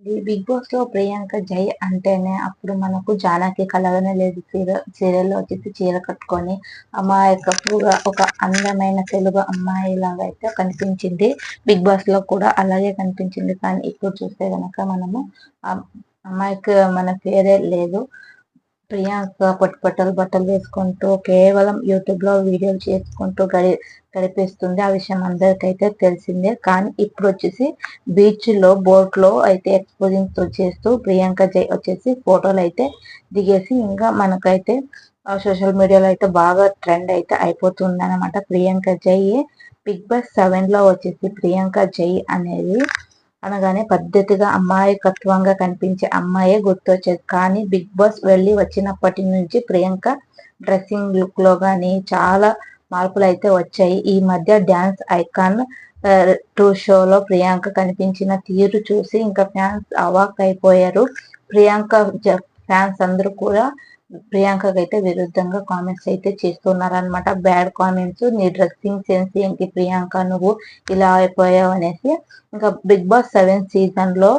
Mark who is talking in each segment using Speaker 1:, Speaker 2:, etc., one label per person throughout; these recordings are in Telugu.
Speaker 1: ఈ బిగ్ బాస్ లో ప్రియాంక జై అంటేనే అప్పుడు మనకు జానకి కలగనే లేదు సీరియల్లో వచ్చేసి చీర కట్టుకొని అమాయకపుగా ఒక అందమైన తెలుగు అమ్మాయి లాగా అయితే కనిపించింది. బిగ్ బాస్ లో కూడా అలాగే కనిపించింది. కానీ ఇప్పుడు చూస్తే గనక మనము ఆ అమ్మాయికి మన పేరే లేదు. ప్రియాంక పొట్టు బట్టలు వేసుకుంటూ కేవలం యూట్యూబ్ లో వీడియోలు చేసుకుంటూ గడిపేస్తుంది. ఆ విషయం అందరికైతే తెలిసిందే. కానీ ఇప్పుడు వచ్చేసి బీచ్ లో బోట్ లో అయితే ఎక్స్పోజింగ్ చేస్తూ ప్రియాంక జై వచ్చేసి ఫోటోలు అయితే దిగేసి ఇంకా మనకైతే సోషల్ మీడియాలో అయితే బాగా ట్రెండ్ అయితే అయిపోతుంది అనమాట. ప్రియాంక జై బిగ్ బాస్ 7 లో వచ్చేసి ప్రియాంక జై అనేది అనగానే పద్ధతిగా అమాయకత్వంగా కనిపించే అమ్మాయే గుర్తొచ్చేది. కానీ బిగ్ బాస్ వెళ్ళి వచ్చినప్పటి నుంచి ప్రియాంక డ్రెస్సింగ్ లుక్ లో గానీ చాలా మార్పులు అయితే వచ్చాయి. ఈ మధ్య డ్యాన్స్ ఐకాన్ 2 షోలో ప్రియాంక కనిపించిన తీరు చూసి ఇంకా ఫ్యాన్స్ అవాక్ అయిపోయారు. ప్రియాంక ఫ్యాన్స్ అందరూ కూడా ప్రియాంకకి అయితే విరుద్ధంగా కామెంట్స్ అయితే చేస్తున్నారనమాట. బ్యాడ్ కామెంట్స్, నీ డ్రెస్సింగ్ సెన్స్ ఏంటి ప్రియాంక, నువ్వు ఇలా అయిపోయావు అనేసి. ఇంకా బిగ్ బాస్ 7 సీజన్ లో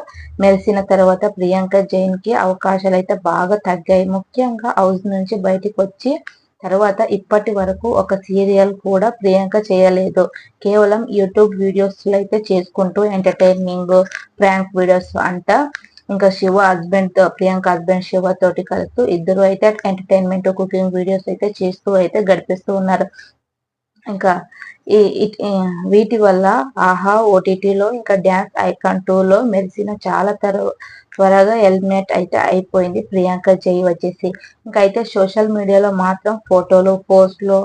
Speaker 1: మెరిసిన తర్వాత ప్రియాంక జైన్ కి అవకాశాలు అయితే బాగా తగ్గాయి. ముఖ్యంగా హౌస్ నుంచి బయటికి వచ్చి తర్వాత ఇప్పటి వరకు ఒక సీరియల్ కూడా ప్రియాంక చేయలేదు. కేవలం యూట్యూబ్ వీడియోస్ అయితే చేసుకుంటూ ఎంటర్టైనింగ్ ప్రాంక్ వీడియోస్ అంట. ఇంకా శివ హస్బెండ్ తో, ప్రియాంక హస్బెండ్ శివ తోటి కలుస్తూ ఇద్దరు అయితే ఎంటర్టైన్మెంట్ కుకింగ్ వీడియోస్ అయితే చేస్తూ అయితే గడిపిస్తూ ఉన్నారు. ఇంకా వీటి వల్ల ఆహా ఓటీటీలో ఇంకా డ్యాన్స్ ఐకాన్ 2 లో మెరిసిన చాలా త్వరగా ఎలిమినేట్ అయితే అయిపోయింది ప్రియాంక జై వచ్చేసి. ఇంకా అయితే సోషల్ మీడియాలో మాత్రం ఫోటోలు పోస్టులు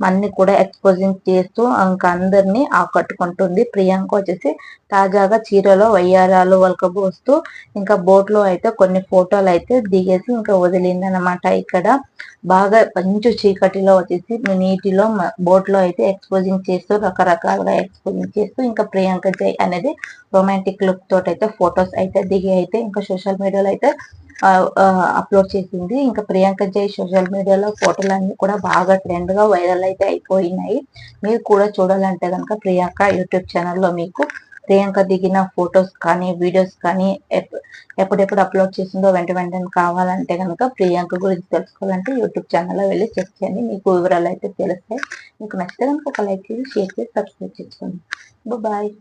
Speaker 1: అన్ని కూడా ఎక్స్పోజింగ్ చేస్తూ ఇంకా అందరినీ ఆకట్టుకుంటుంది. ప్రియాంక వచ్చేసి తాజాగా చీరలో వయ్యారాలు వలకబోస్తూ ఇంకా బోట్ లో అయితే కొన్ని ఫోటోలు అయితే దిగేసి ఇంకా వదిలింది అనమాట. ఇక్కడ బాగా మంచు చీకటిలో వచ్చేసి నీటిలో బోట్ లో అయితే ఎక్స్పోజింగ్ చేస్తూ రకరకాలుగా ఎక్స్పోజింగ్ చేస్తూ ఇంకా ప్రియాంక జై అనేది రొమాంటిక్ లుక్ తోటి అయితే ఫొటోస్ అయితే దిగి అయితే ఇంకా సోషల్ మీడియాలో అయితే అప్లోడ్ చేసింది. ఇంకా ప్రియాంక జై సోషల్ మీడియాలో ఫోటోలు అన్ని కూడా బాగా ట్రెండ్ గా వైరల్ అయితే అయిపోయినాయి. మీరు కూడా చూడాలంటే కనుక ప్రియాంక యూట్యూబ్ ఛానల్లో మీకు ప్రియాంక దిగిన ఫొటోస్ కానీ వీడియోస్ కానీ ఎప్పుడెప్పుడు అప్లోడ్ చేసిందో వెంటనే కావాలంటే కనుక ప్రియాంక గురించి తెలుసుకోవాలంటే యూట్యూబ్ ఛానల్లో వెళ్ళి చెక్ చేయండి. మీకు వివరాలు అయితే తెలుస్తాయి. మీకు నచ్చితే కనుక ఒక లైక్ చేసి షేర్ చేసి సబ్స్క్రైబ్ చేసుకోండి. బాయ్.